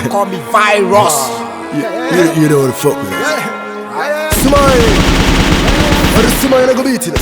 Call me Virus. You know what the fuck with that. Smile. What is smile go beat it?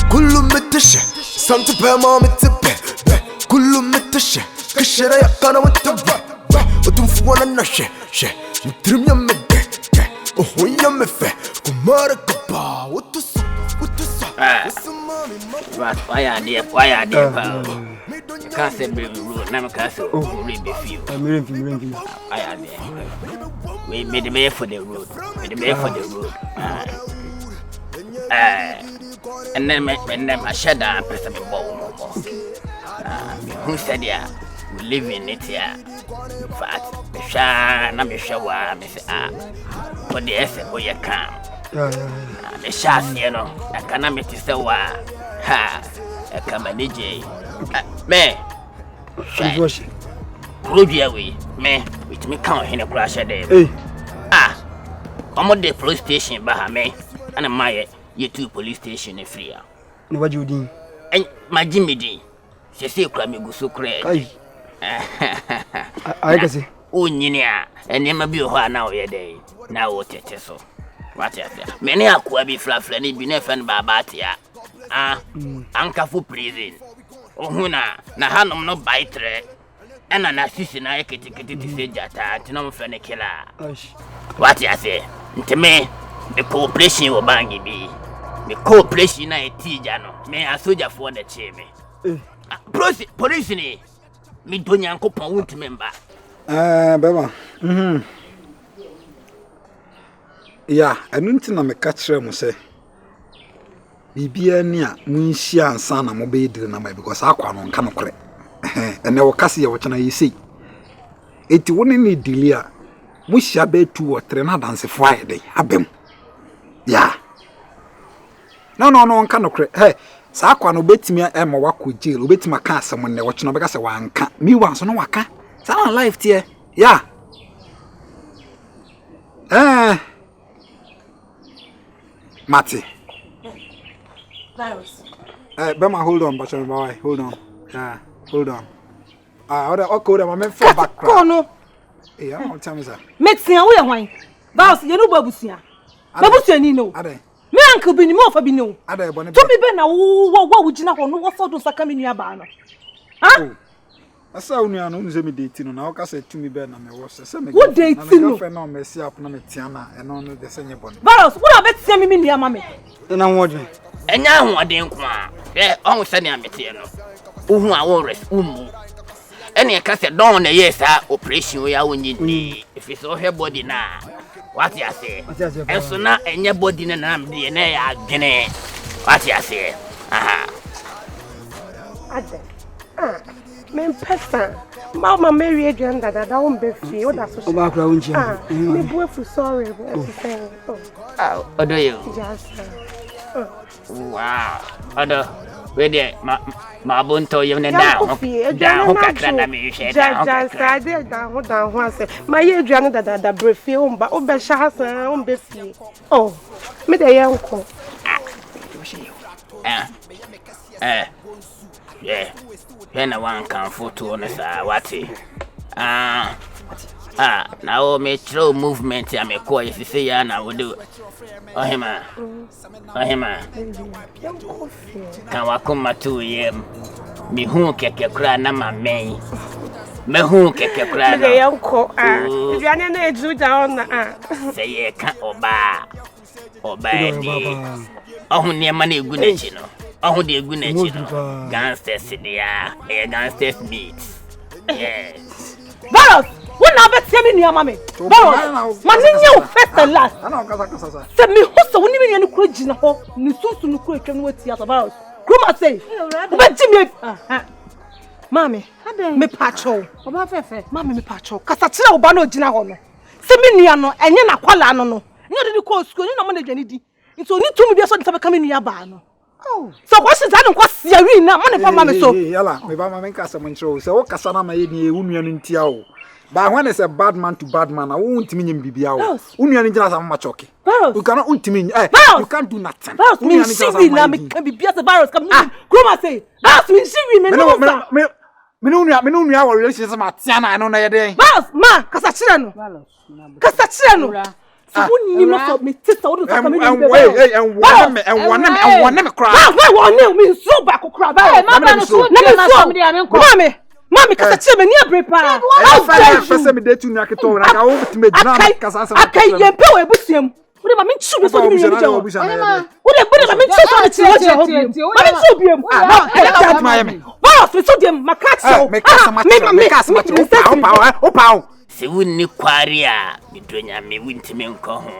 Kullu metish. Some to pay mom to pay. Kullu metish. Kashira yakana with the Otum fuana na she. Trim ya me de. Oh ya me fe. Kumara kapa. What to say? Why are they, pal? Can't say baby road, never can't say read the few. I are there. We made the way for the road. And then I shut down and press up a ball. Who said, yeah, we live in it here. In fact, the shine, I'm sure why, Miss A. For the essence, where you come. The shots, you know, I cannot make it so ha, I come a DJ. Me, Rudy away, me, which me count in a crash a day. I'm at the police station by me, and I'm my two police station in Freya. What you do? And my Jimmy D. She say, cry me go so crazy. I can see. Oh, Nina, and you may be a now your day. Now, what it is so. What is it? Many are quabby fluffy, be never and babatia. Uncle for prison. Oh, Huna, Nahanum no bite, and an assistant I can take it to say Jata, to no friend killer. What you say? To me, the cooperation will bang be. The cooperation I teach, may I soldier for the chamber. Police, me don't yanko won't remember. Bema. Yeah, I don't know me catch them say. Bibia nia munhia ansa na mo be dire na mai because akwa no nka no kore. Ene wo kase ye wo chana yi sei. Eti woni ni dilia. Muhia be 2 or 3 na dance Friday abem. Yeah. No nka no kore. Hey, sa akwa no betimi e ma wako jail, obetima ka asem ne wo chana be ka se wanka. Mi wan so no waka. Sa na life tie. Yeah. Mati. Virus. Bema, hold on, Bachar, boy. Hold on. Yeah, hold on. Okay, I'm going for back. No. Hey, I'm going to tell me, sir. Medicine, where are you? Virus, you know Babusia. Babusia, you know. Me uncle be more for be no. To be better, what would you know? What sort of coming near Bano? Huh? I saw you are not dating. Now, I said to me, Ben, and I was a what dating? No, Messi up on Tiana and on the same body. Virus, what about sending me near Mammy? Then I'm watching. And now I didn't come. Yeah, almost sending a material. Who I will rest. And I can say, don't yes, operation we are need if it's all her body now. What you say? And so now, and your body and I'm DNA again. What you say? Men person, Mama Mary Adrian that I don't be free. What that's so. Me boy for sorry. Oh, do you? Just. Wow. Other, where there, my bunto you down. Down, Hoka, me share down. Just I did down once. My Adrian that brief film, but Obeshas and be free. Oh, me the uncle. Yeah. When I want come photo on us, what now me throw movement I me call if you say ya now will do. Oh him. Can wa come to yem. Me hu keke kra na ma men. Me hu keke kra na. Me uncle if you are na eju down say ye kan oba di. Oh ne ma na egu na chi no. Oh the egu na chi no. Gangsters there. Gangsters meet. Yes. Virus! What now bet me near mammy? Virus! Man, you first and last. Send me who's the woman in the cruise hall. Nusu no quick and what's the other virus. Gruma say, but Jimmy, Mammy, me pacho. Mammy, me pacho. Casatio Bano Gina Hono. Seminiano, and Yana Qualano. You did call school, you know, money, Jenny. It's only 2 million something coming near Bano. Oh, so what's the time? What's the arena? Money for Mammy so. Yalla, my Mamma make us some intro. So, what Cassana made me a woman in Tiao. But when it's a bad man to bad man, I won't mean him Bibiao. Union just a machoki. You cannot ultimate. You can't do nothing. That's me. She will not be beat the virus. Come on, Gruma say. That's me. She will Me no nua our relationship ma tia na no na ye den. Ma, kasa chire no. So who nim no so me tita wo do saka me. And one me cry. Why one me so back cry ba. Mami kasa chire me ni abrepa. First me dey tu nua keto na ka wo me gina kasa asa. Akai ye pe we busiam. Wo de ma me chu be so ni mi je. Wo de ma me chu so ni ti wo je. Ma me chu bi am. That my me. Boss me so dem makacho. Me kasa ma opa. Se wunni kwari a midonya me wuntime nko ho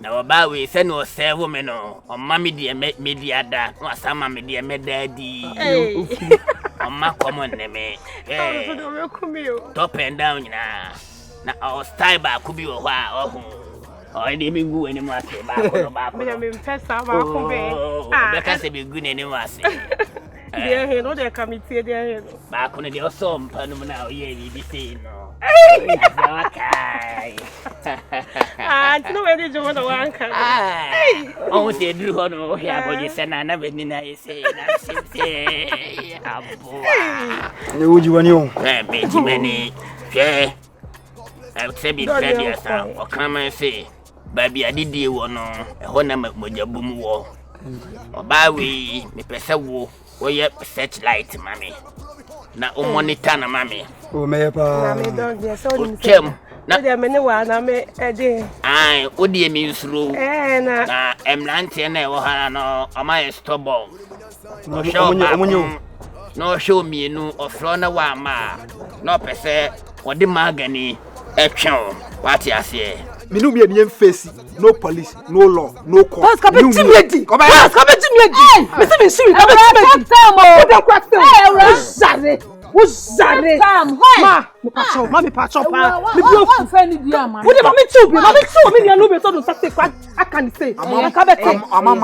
na oba we se no serve me no omma me de mediada no asama me de medadi omma common ne me top and down na our style ba ku bi wo ho a oho o de me gu eni ma se ba ko ba ko me pesa ba ko be be ka se be gu ne ma se dia he no de committee dia he ba ko ne de oso mpa no na o ye bi se no okay. No way did you want to wank? Oh, say do no here, but you said I never did I say Ne would you want you? Benjamin, yeah. I'll say be fair, son, or come and say, baby, I did you one on a honor with your boom war. Or by we, me perceive, or yet searchlight, mammy. Na umonita na mami. O me pa. Na me don je so ni. Kem. Na de me ne wa na me ede. Ai, odi mi nsuru. Na emlante na e wo ha no, ama e stubborn. No show me no ofro na wa ma. No pese odi magani e twon. What you say? Me no me any face, no police, no law, no court. Boss ka be timedi. Boss ka be timedi. Me say me sweet, ka be timedi. What dem crack them? Uzare. Ma, me pacho pa. Me bi ofu fe ni dia ma. Wo de ma me tu bi ni anu be so do say kwa akan say. Ka be te. Ama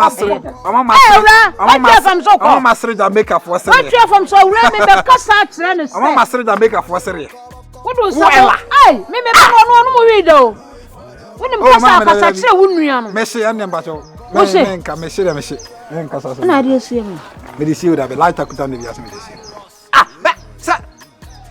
masre Jamaica for sere. What you from so we me be kasa tre ne say. Ama masre Jamaica for sere. What do say? Ai, me no mo wi do. When kasa tre wo nua no. Me se am namba cho. Me nka me se. Me nka sa so. Na dey see me. Me dey see you da be light akuta ne biasa me dey see.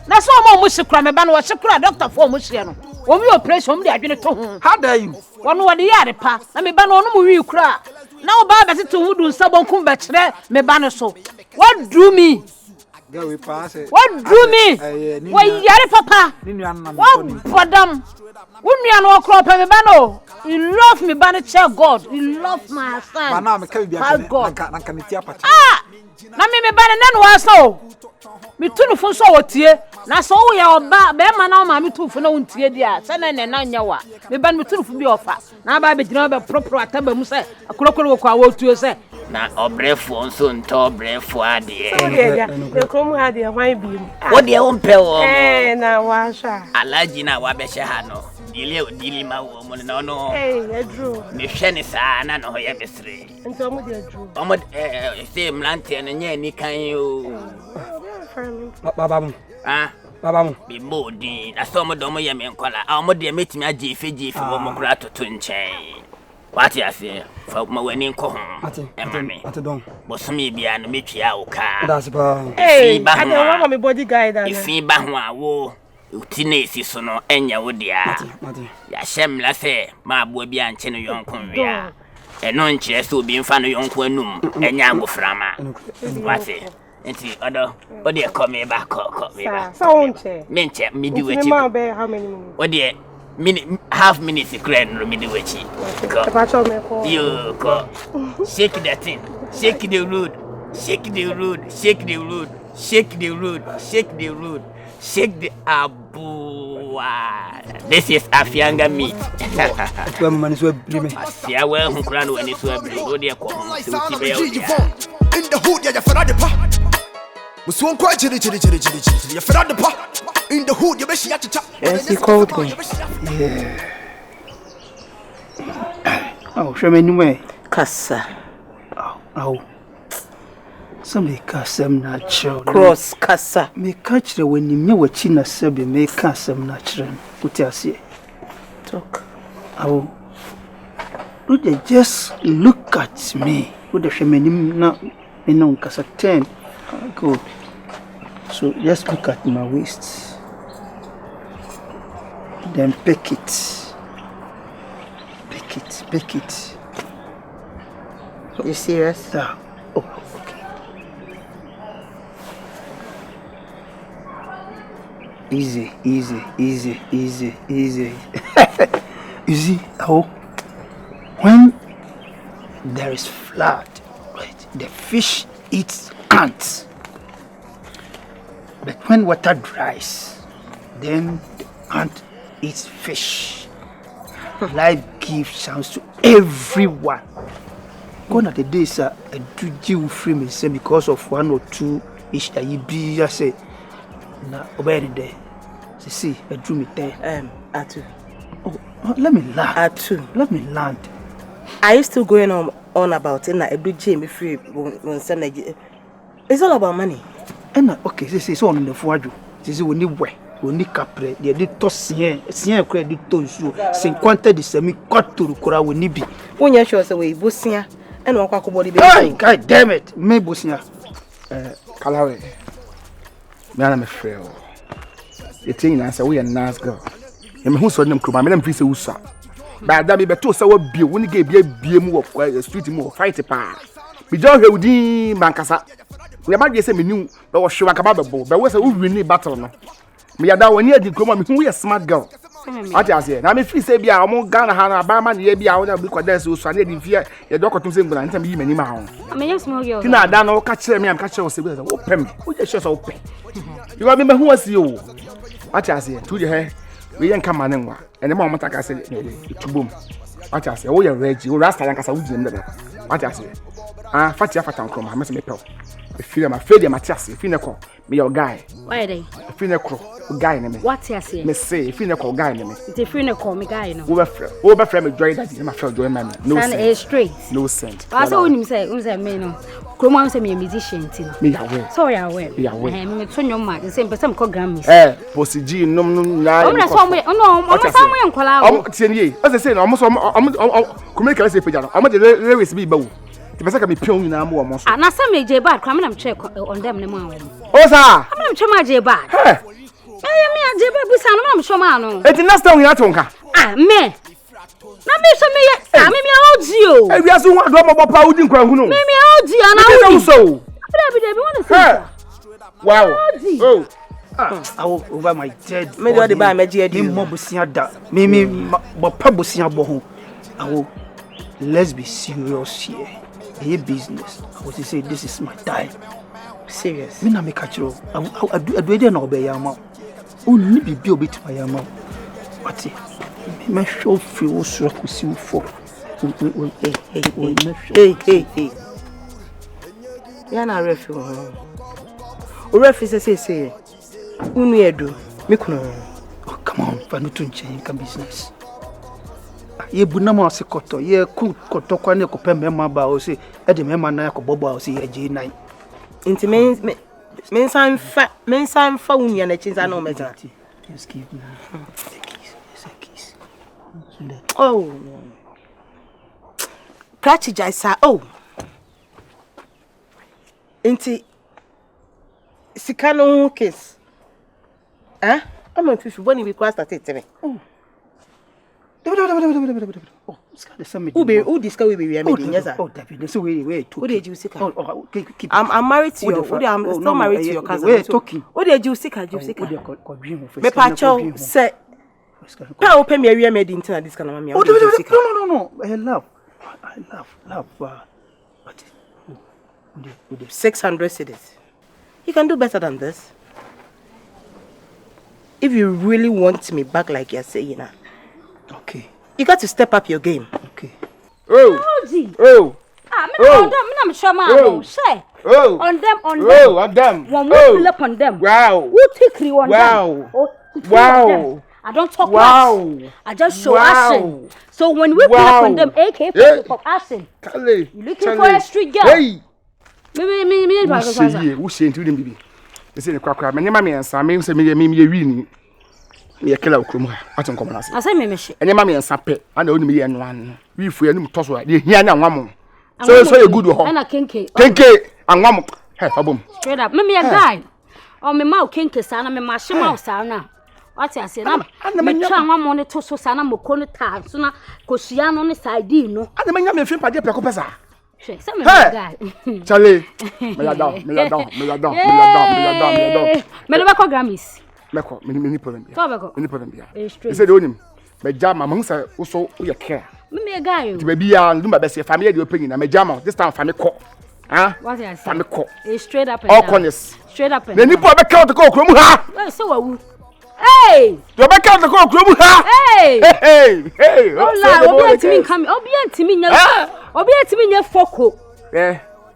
Na so mo shikura me ba no shikura doctor for mo hie no. Wo mi operation mo dey adwene to ho. How dare you? Wono wo dey yare pa. Na me ba no no mo wi kura. Na wo ba be to hudu nsabon kum be kire me ba no so. What do me? Girl we pass it. What do me? Wo yare papa. Ni nua na me. What bodam? Wo nua no okro pa me ba no. You love me ba no cheer God. You love my son. Ba na me ka bia na ka ne tia pati. Na me ba no wa so. Me tunu fun so wotie na so wo ya oba be ma na ma me tu fun na wontie dia se na na nya wa me ba me tunu fun bi ofa na ba be gina be propro ataba mu se akorokoro wo kwa wo tuo se na obrefo nso nto obrefo ade e ko mu ade hwan bi wo de wo mpe wo na wa sha alaji na wa be she ha no dili ma wo mo na no edru me hwe ni sa na no ye mesre nto mu de edru omo se mlante no nya ni kan yo Baba mu. Be modin. I saw my domo ye me nkola. Omo de metimi age feji wo mo kura toto nchen. What you say? For my wani nko ho. Ate don. Bosomi bia no metwia wo ka. That's ba. I don't want my body guide and. If ba ho a wo utine esi so no enya wo dia. Ya shemla se ma abo bia nche no yonko nwia. Eno nche se obi mfa no yonko anum enya agoframa. What you Enti ode come back me back. So unche. Menche me di wechi. How many minutes? Ode half minutes grand no me di wechi. Pacho me ko. You go. Shake that thing. Shake the road. Shake the road. Shake the road. Shake the road. Shake the road. Shake the abua. This is afianga meat. Tuwa mani so brime. Asia we hunkura no ani so abri. Ode ko ho. In the hood, yeah, for the pa. We swung quite chilly. You're for the pa. In the hood, you bet she had to tap. Yes, he called me. Yeah. Oh, show me anyway. Kasa. Oh. Some kasem natural. Cross kasa. Me catch the when you me wachi na sebe me kasem natural. Uti ase. Talk. Oh. Would they just look at me? Would they show me na me no kasa 10. Good. So just look at my waist. Then pick it. Pick it. You serious? Yeah. Oh, okay. Easy. You see, when there is flood, right, the fish eats ants. But when water dries, then the ant eats fish. Life gives chance to everyone. Gone are the days a do free me say because of 1 or 2 ish that you be just say na obey there. See, I drew me there. Atu. Oh, let me land. Atu. Let me land. Are you still going on about it? Na every Jamie free when send it's all about money. And okay, so on the foaju. See we need way. We need capre. They did to sien credit to you. 50 de semi kwaturu kura we need be. When you sure say we bosia and one kwako body be. God damn it. Me bosia. Kalawe. Me ana me frɛ. The thing na say we a nice girl. Me hu so dem kroma me na me fi say usa. Ba da me beto say we bie woni ge bie mu wo street mu fight pa. Bi jo hwe udin mankasa. We ma dey say me new be wo hwe wanka ba bebo. Be we say we win battle no. Me ya da woni adi kroma me hu we a smart girl. Ati ase na me fi say bia omo Ghana ha na ba ma ne bia wo na bi kwa dance usa na di fi e dokotum say ngona ntam yi mani ma ho. Me yes small girl. Tina da na wo ka kire me am ka kire wo say wo pem. Wo je sure so wo pem. You got me who was you? What I say, to the hair, we ain't come on anymore. And the moment I say, to boom. What I say, oh, you're ready, you rasta like I would do. What I say, Fatty Fatan Crom, I must make help. If you're my failure, my chassis, if you know, me your guy. Why are they? If you know, guy name. What I say? Me say, if you know, guy name. If you know, call me guy, no. Over frame a joy that is my friend, joy man. No sense. Straight. No sense. I saw him say, me no. Chroma say me a musician, me aware. Sorry, aware. Me aware. Me turn your man, the same person called Grammys. Posty G, no, na. I'm not somewhere, no, I'm somewhere in Kola. Tienye, as I say, almost communicate say pejano. I'm the lyrics be bow. The person can be pion na mo almost. And na some J bad, come and check on them no more. Oh sir. I'm check my J bad. Hey. Me a J bad busa no am show man no. Eti na stone ya tonka. Me. Na me so me me audio. E wi aso hu ado mo bopa udi nkwanhu no. Me audio na udi. So. Be want to say. Wow. Oh. I will over my dead. Me do the buy me GD. Me mo bosia da. Me bopa bosia bo ho. I will let's be serious here. A business. I was to say this is my time. Serious. Me na me catch you. I do it na obey yama. Only be obi to my yama. What? Me show free wo sura kusi wo for. Hey. Ya na refi wo. O refi say. Unu edu. Me kuno. Oh come on, fa no to nche ka business. Ye buna ma se koto ye ku koto kwa ne ko pe mema ba o se e de mema na ko bobo o se ye je nai. Inti men san fa unya na chinza na o meza. Just give me a kiss. Oh. Prachi jaisa oh. Inti sikano kiss. I'm on fish when we cross that it. Oh, this kind of who discover we be meeting, yes, sir. Oh, David, so we who did you seek? Oh, keep. I'm married to you. I'm still married to your cousin. We're talking. Who did you seek? Me pacho say. Pa open me area made into this kind of me. No. I love. But 600 cities. You can do better than this. If you really want me back like you're saying now. Okay. You got to step up your game. Okay. Oh. I'm sure man. Say. Oh. On them. Oh, on them. One more fill up on them. Wow. Who take you on them? Wow. I don't talk much. I just show action. So when we pull up on them, AK for action. You looking for a street girl? Hey. Me. Who say into them, baby? They say the crack. My name is Sam. Me say me win. Me killer okrum. Aton come na say. I say me she. Ene ma me nsape. Ana oni me ye no an. We fu ye nim toso a. De hia na nwam. So you good ho. Ana kenke. Kenke anwam. Hey, fabom. Straight up. Me a guy. o me ma o kenke sana me ma hye ma o sana what I say na me twa nwa mo ne to so sana mo ko ne ta so na ko hia no ne side no ana manya me fimpa de peko pesa hwe se me guy Charlie me la down me le beko Grammys meko me ni problem bia so beko me ni problem bia e say de onim me jama ma hu say wo so wo care me guy ti ba bia nduma be say family de openyi na me jama this time family call what I say family call straight up and all corners straight up and na nipo be count ko okro mu ha so wawu hey do be count ko okro mu ha hey obi antimi come obi antimi nya obi antimi nya foko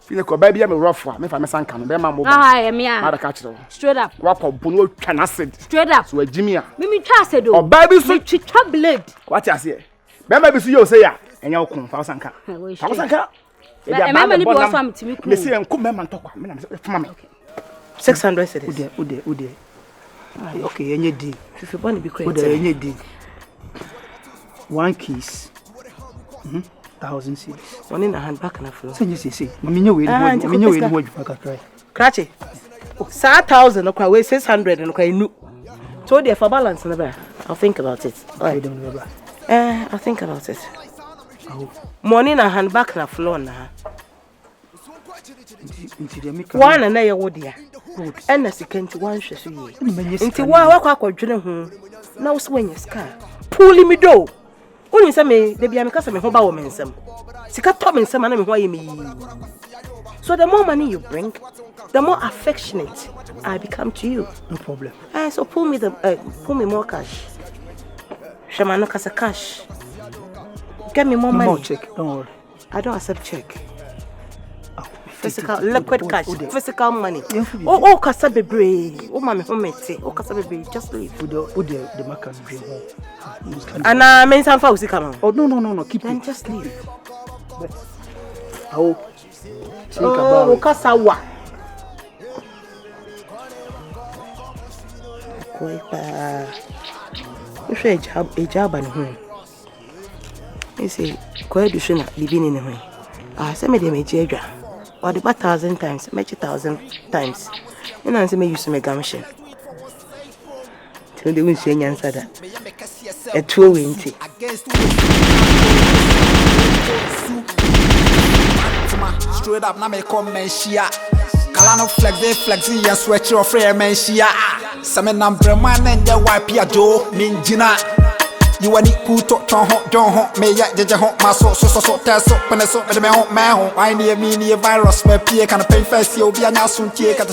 fine ko ba bia me rough me fa me sanka no be ma mo ba me a ma da ka kire straight up wa ko bo no twa na acid straight up so ajimi a me twa acid o ba bi so me twa blade what you say be ma bi so yo say ya enya okun fa sanka fa sanka e ma ni bi wo so am timi ku me say enko me man tokwa me na fama me 600 cedis Ude. Okay, enye di. If you want to be crazy. Ude enye di. 1 kiss. 1,000 cedis. One in a hand back and a floor. Say. Mami we kakra. Cratchy. 1,000 okay, we 600 and okay nu. So there for balance in the back. I'll think about it. I'll think about it. Money in a hand back and a floor now. One and I would ya. And as you can to one share you. Into what I dwene ho. Now swing your scar. Pull me do. Only say me they be am kasa me ho ba wo mensem. Sika to mensem na me ho aye me. So the more money you bring, the more affectionate I become to you. No problem. So pull me more cash. Shama no kasa cash. Get me more money. More check. Don't worry. I don't accept check. Physical liquid cash, physical money. Oh, kasa bebre. Oh, mama, homete. Oh, kasa bebre. Just leave. Ude the makan dream home. And men some folks come on. Oh no. Keep then it. just leave. I'll think about it. Kasa wa. Koipa. You say a job and home. You say, quite do shuna living in home. Say me de me jeja. Or the 1,000 times, make 1,000 times. And I say me use me gamshin. Till they won't say answer that. A 220. Straight up, na me come menshia. Kalano flexing ya sweat your frame menshia. Some number man and the wipe ya Joe Minjina. You want it cool to don't hot me ya jaja hot my so test up and so but me hot man I near me near virus me pie can pay face you be an soon take at